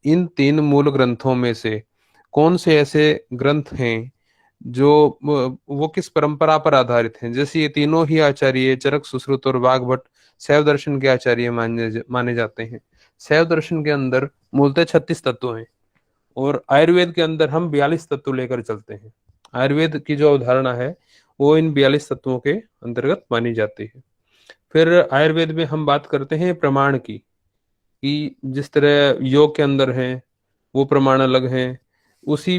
इन तीन मूल ग्रंथों में से कौन से ऐसे ग्रंथ हैं जो वो किस परंपरा पर आधारित हैं। जैसे ये तीनों ही आचार्य चरक, सुश्रुत और वाग्भट शैव दर्शन के आचार्य माने जाते हैं। शैव दर्शन के अंदर मूलतः 36 तत्व हैं, और आयुर्वेद के अंदर हम 42 तत्व लेकर चलते हैं। आयुर्वेद की जो अवधारणा है वो इन 42 तत्वों के अंतर्गत मानी जाती है। फिर आयुर्वेद में हम बात करते हैं प्रमाण की, कि जिस तरह योग के अंदर है वो प्रमाण अलग हैं, उसी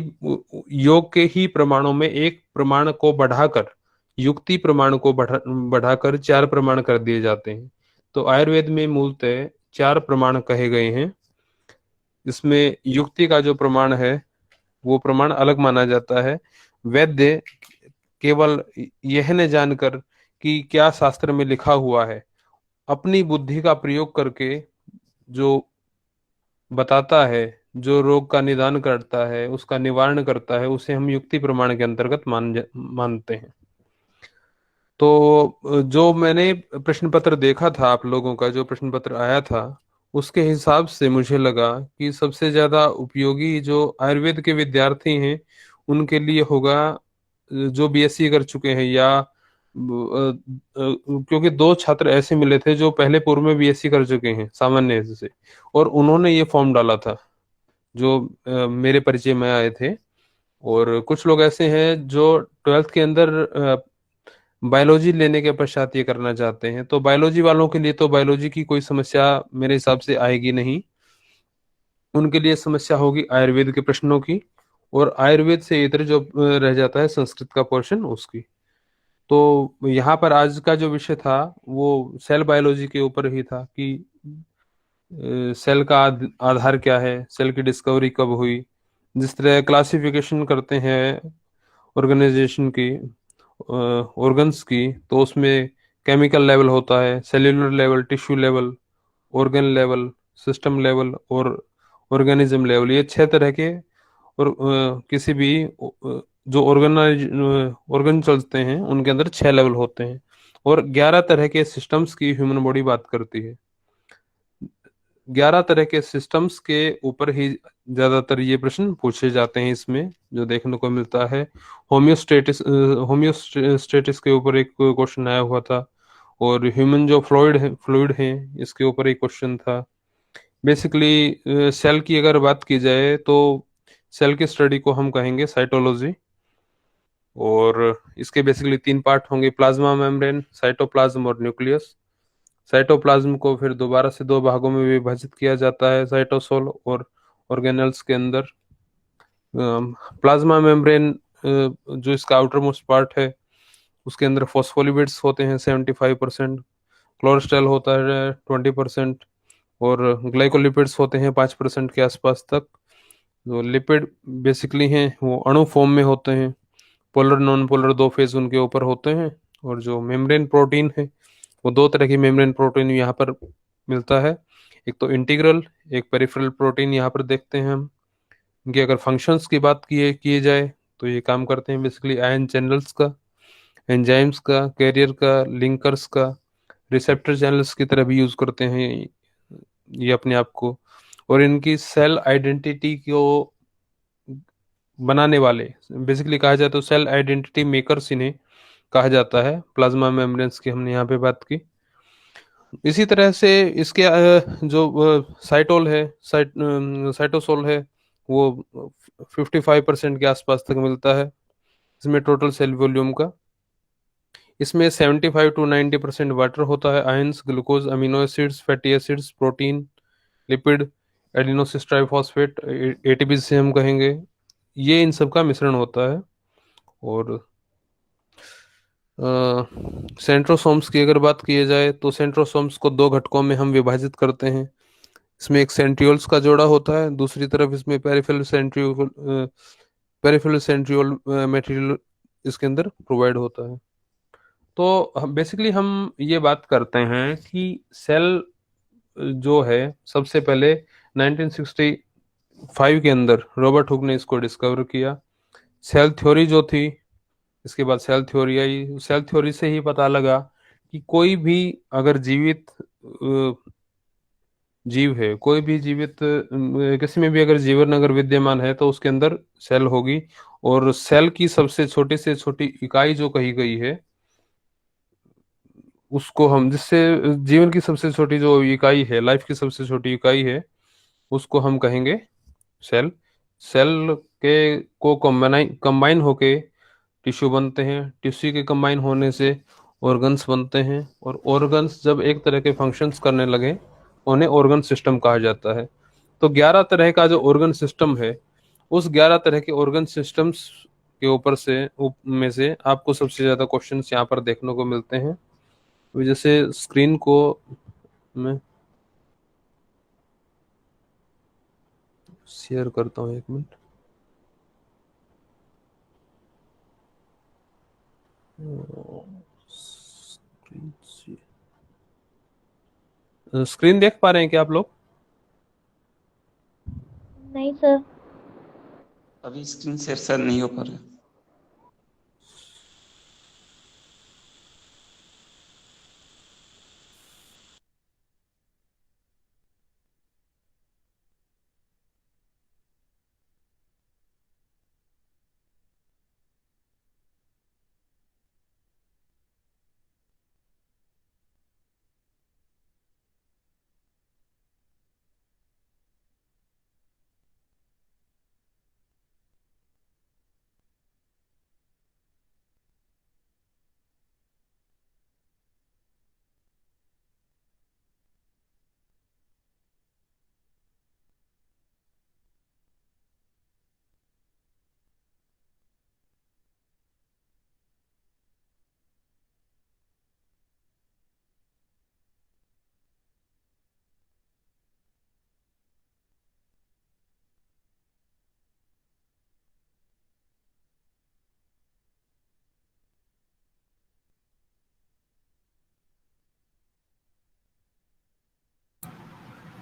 योग के ही प्रमाणों में एक प्रमाण को बढ़ाकर, युक्ति प्रमाण को बढ़ाकर चार प्रमाण कर दिए जाते हैं। तो आयुर्वेद में मूलतः चार प्रमाण कहे गए हैं। इसमें युक्ति का जो प्रमाण है वो प्रमाण अलग माना जाता है। वैद्य केवल यह न जानकर कि क्या शास्त्र में लिखा हुआ है, अपनी बुद्धि का प्रयोग करके जो बताता है, जो रोग का निदान करता है, उसका निवारण करता है, उसे हम युक्ति प्रमाण के अंतर्गत मानते हैं। तो जो मैंने प्रश्न पत्र देखा था, आप लोगों का जो प्रश्न पत्र आया था, उसके हिसाब से मुझे लगा कि सबसे ज्यादा उपयोगी जो आयुर्वेद के विद्यार्थी हैं उनके लिए होगा जो बीएससी कर चुके हैं, या क्योंकि दो छात्र ऐसे मिले थे जो पहले पूर्व में बीएससी कर चुके हैं सामान्य से, और उन्होंने ये फॉर्म डाला था जो मेरे परिचय में आए थे। और कुछ लोग ऐसे हैं जो ट्वेल्थ के अंदर बायोलॉजी लेने के पश्चात ये करना चाहते हैं। तो बायोलॉजी वालों के लिए तो बायोलॉजी की कोई समस्या मेरे हिसाब से आएगी नहीं, उनके लिए समस्या होगी आयुर्वेद के प्रश्नों की, और आयुर्वेद से इधर जो रह जाता है संस्कृत का पोर्शन उसकी। तो यहाँ पर आज का जो विषय था वो सेल बायोलॉजी के ऊपर ही था, कि सेल का आधार क्या है, सेल की डिस्कवरी कब हुई, जिस तरह क्लासिफिकेशन करते हैं ऑर्गेनाइजेशन की, ऑर्गन्स की, तो उसमें केमिकल लेवल होता है, cellular level, tissue level, organ level, system level और ऑर्गेनिज्म लेवल, ये छह तरह के। और किसी भी जो ऑर्गन चलते हैं उनके अंदर छह लेवल होते हैं, और 11 तरह के सिस्टम्स की ह्यूमन बॉडी बात करती है। 11 तरह के सिस्टम्स के ऊपर ही ज्यादातर ये प्रश्न पूछे जाते हैं इसमें, जो देखने को मिलता है। होम्योस्टेटिस के ऊपर एक क्वेश्चन आया हुआ था, और ह्यूमन जो फ्लूइड है इसके ऊपर एक क्वेश्चन था। बेसिकली सेल की अगर बात की जाए तो सेल की स्टडी को हम कहेंगे साइटोलॉजी, और इसके बेसिकली तीन पार्ट होंगे: प्लाज्मा मेम्ब्रेन, साइटोप्लाज्म और न्यूक्लियस। साइटोप्लाज्म को फिर दोबारा से दो भागों में विभाजित किया जाता है, साइटोसोल और ऑर्गेनेल्स के अंदर। प्लाज्मा मेम्ब्रेन जो इसका आउटर मोस्ट पार्ट है उसके अंदर फॉस्फोलिपिड्स होते हैं 75%, कोलेस्ट्रॉल होता है 20%, और ग्लाइकोलिपिड्स होते हैं 5% के आसपास तक। जो लिपिड बेसिकली हैं वो अणु फॉर्म में होते हैं, पोलर नॉन पोलर दो फेज उनके ऊपर होते हैं। और जो मेम्ब्रेन प्रोटीन है वो दो तरह की मेम्ब्रेन प्रोटीन यहाँ पर मिलता है, एक तो इंटीग्रल, एक पेरिफेरल प्रोटीन यहाँ पर देखते हैं हम। इनकी अगर फंक्शंस की बात किए जाए तो ये काम करते हैं बेसिकली आयन चैनल्स का, एंजाइम्स का, कैरियर का, लिंकर्स का, रिसेप्टर चैनल्स की तरह भी यूज करते हैं ये अपने आप को। और इनकी सेल आइडेंटिटी को बनाने वाले, बेसिकली कहा जाए तो सेल आइडेंटिटी मेकर्स इन्हें कहा जाता है। प्लाज्मा मेम्ब्रेन्स की हमने यहाँ पे बात की। इसी तरह से इसके जो साइटोसोल है वो 55% के आसपास तक मिलता है इसमें टोटल सेल वॉल्यूम का। इसमें 75 to 90% वाटर होता है, ions, glucose, amino acids, fatty acids, protein, lipid, adenosine triphosphate, ATP से हम कहेंगे, ये इन सब का मिश्रण होता है। और सेंट्रोसोम्स की अगर बात की जाए तो सेंट्रोसोम्स को दो घटकों में हम विभाजित करते हैं। इसमें एक सेंट्रियोल्स का जोड़ा होता है, दूसरी तरफ इसमें पेरिफेरल सेंट्रियोल मटेरियल इसके अंदर प्रोवाइड होता है। तो बेसिकली हम ये बात करते हैं कि सेल जो है सबसे पहले 1965 के अंदर रॉबर्ट हुक ने इसको डिस्कवर किया। सेल थ्योरी जो थी, इसके बाद सेल थ्योरी आई, सेल थ्योरी से ही पता लगा कि कोई भी अगर जीवित जीव है, कोई भी जीवित किसी में भी अगर जीवन अगर विद्यमान है तो उसके अंदर सेल होगी। और सेल की सबसे छोटी से छोटी इकाई जो कही गई है, उसको हम जिससे जीवन की सबसे छोटी जो इकाई है, लाइफ की सबसे छोटी इकाई है, उसको हम कहेंगे सेल। सेल के को कंबाइन होके टिश्यू बनते हैं। टिश्यू के कंबाइन होने से ऑर्गन्स बनते हैं, और ऑर्गन्स जब एक तरह के फंक्शंस करने लगे, उन्हें ऑर्गन सिस्टम कहा जाता है। तो 11 तरह का जो ऑर्गन सिस्टम है, उस 11 तरह के ऑर्गन सिस्टम्स के ऊपर से में से आपको सबसे ज्यादा क्वेश्चंस यहाँ पर देखने को मिलते हैं। अभी जैसे स्क्रीन को मैं शेयर करता हूँ, एक मिनट। स्क्रीन देख पा रहे हैं क्या आप लोग? नहीं सर। अभी स्क्रीन शेयर शायद नहीं हो पा रहा है।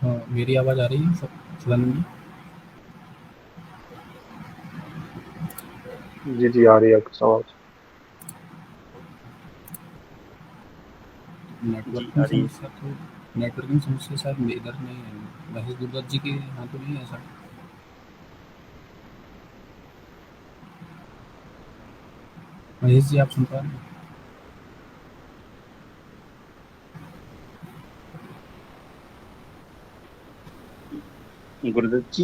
हाँ, मेरी आवाज़ आ रही है सब सदानंद जी? जी जी, आ रही है आपकी आवाज। जी नेटवर्किंग आ रही है। समस्या तो नेटवर्किंग समस्या शायद इधर नहीं है, महेश गुरुदत्त जी के यहाँ तो नहीं है ऐसा। महेश जी आप सुन पा रहे हैं? गुरुदत्त जी,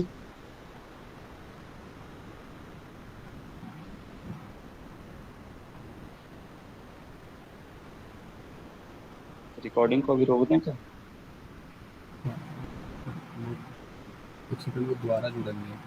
रिकॉर्डिंग को अभी रोक दें क्या? हाँ, वो कुछ सेकंड वो दोबारा जुड़ेंगे।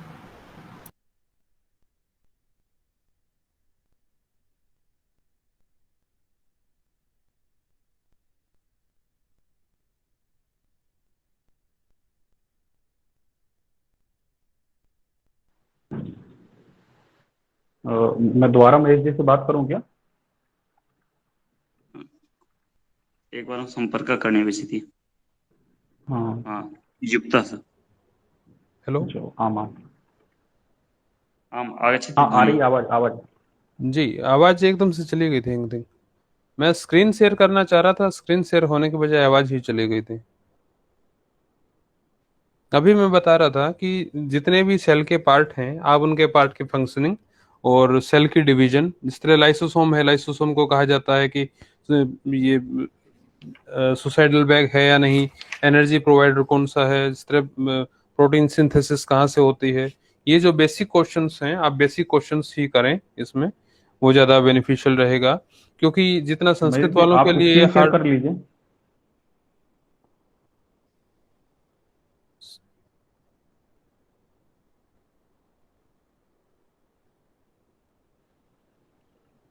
मैं दोबारा महेश जी से बात करूं क्या? एक बार संपर्क करणे विषयति। हाँ। हाँ, युक्तः सः। हेलो। जो आम आम आम् आगच्छति हाँ, आ ध्वनिः। रही है आवाज आवाज। जी, आवाज एकदम से चली गई थी एकदम। मैं स्क्रीन शेयर करना चाह रहा था, स्क्रीन शेयर होने के बजाय आवाज ही चली गई थी। अभी मैं बता रहा था कि जितने भी सेल के पार्ट हैं, आप उनके पार्ट की फंक्शनिंग और सेल की डिवीजन, जिस तरह लाइसोसोम है, लाइसोसोम को कहा जाता है कि ये सुसाइडल बैग है या नहीं, एनर्जी प्रोवाइडर कौन सा है, जिस तरह प्रोटीन सिंथेसिस कहाँ से होती है। ये जो बेसिक क्वेश्चंस हैं, आप बेसिक क्वेश्चंस ही करें इसमें, वो ज़्यादा बेनिफिशियल रहेगा। क्योंकि जितना महेश संस्कृत जी, वालों के आप लिए स्क्रीन शेयर हार्ड। कर लीजिए।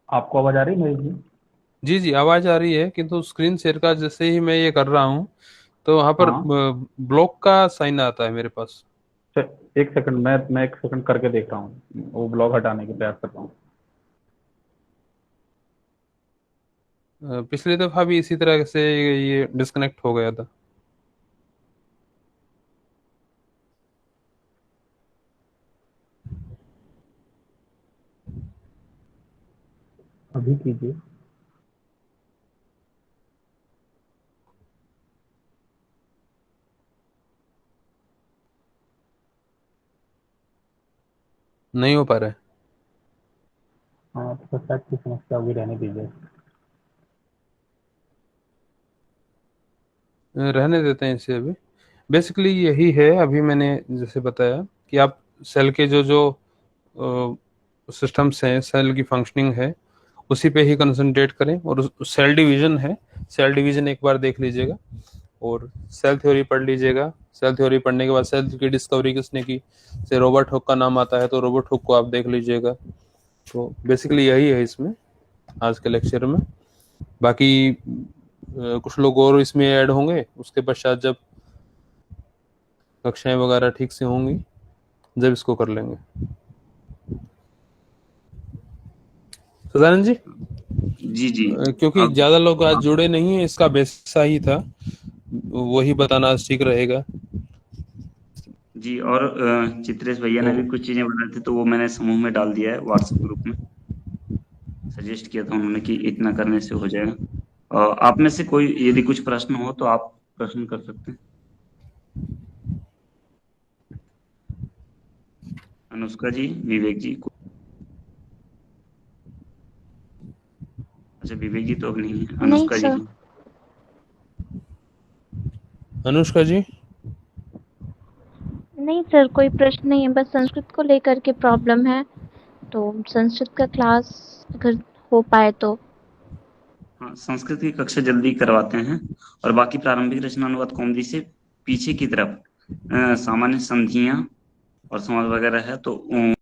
आपको आवाज आ रही है महेश जी? जी जी, आवाज आ रही है, किंतु स्क्रीन शेयर का जैसे ही मैं ये कर रहा हूँ, तो वहां पर हाँ। ब्लॉक का साइन आता है मेरे पास। एक सेकंड, मैं एक सेकंड करके देख रहा हूँ, वो ब्लॉग हटाने की प्रयास कर रहा हूँ। पिछली दफा भी इसी तरह से ये डिस्कनेक्ट हो गया था। अभी कीजिए। नहीं हो पा रहा है। हाँ तो शायद की समस्या होगी, रहने दीजिए। रहने देते हैं इसे अभी। बेसिकली यही है, अभी मैंने जैसे बताया कि आप सेल के जो जो सिस्टम्स हैं, सेल की फंक्शनिंग है, उसी पे ही कंसंट्रेट करें। और सेल डिवीजन है, सेल डिवीजन एक बार देख लीजिएगा और सेल थ्योरी पढ़ लीजिएगा। सेल थ्योरी पढ़ने के बाद सेल की डिस्कवरी किसने की, से रॉबर्ट हुक का नाम आता है, तो रॉबर्ट हुक को आप देख लीजिएगा। तो बेसिकली यही है इसमें आज के लेक्चर में। बाकी कुछ लोग और इसमें ऐड होंगे उसके पश्चात, जब कक्षाएं वगैरह ठीक से होंगी, जब इसको कर लेंगे। सदानंद जी, जी जी। क्योंकि अब ज्यादा लोग आज जुड़े नहीं है, इसका बेसा ही था, वही बताना ठीक रहेगा। जी, और चित्रेश भैया ने तो भी कुछ चीजें बताई थी, तो वो मैंने समूह में डाल दिया है व्हाट्सएप ग्रुप में। सजेस्ट किया था उन्होंने कि इतना करने से हो जाएगा। आप में से कोई यदि कुछ प्रश्न हो तो आप प्रश्न कर सकते हैं। अनुष्का जी, विवेक जी अच्छा, विवेक जी तो अब नहीं है, नहीं अनुष्का जी सर। हैं। अनुष्का जी, नहीं सर, कोई प्रश्न नहीं है, बस संस्कृत को लेकर के प्रॉब्लम है, तो संस्कृत का क्लास अगर हो पाए तो। हाँ, संस्कृत की कक्षा जल्दी करवाते हैं। और बाकी प्रारंभिक रचना अनुवाद कौमुदी से पीछे की तरफ सामान्य संधियां और समाज वगैरह है, तो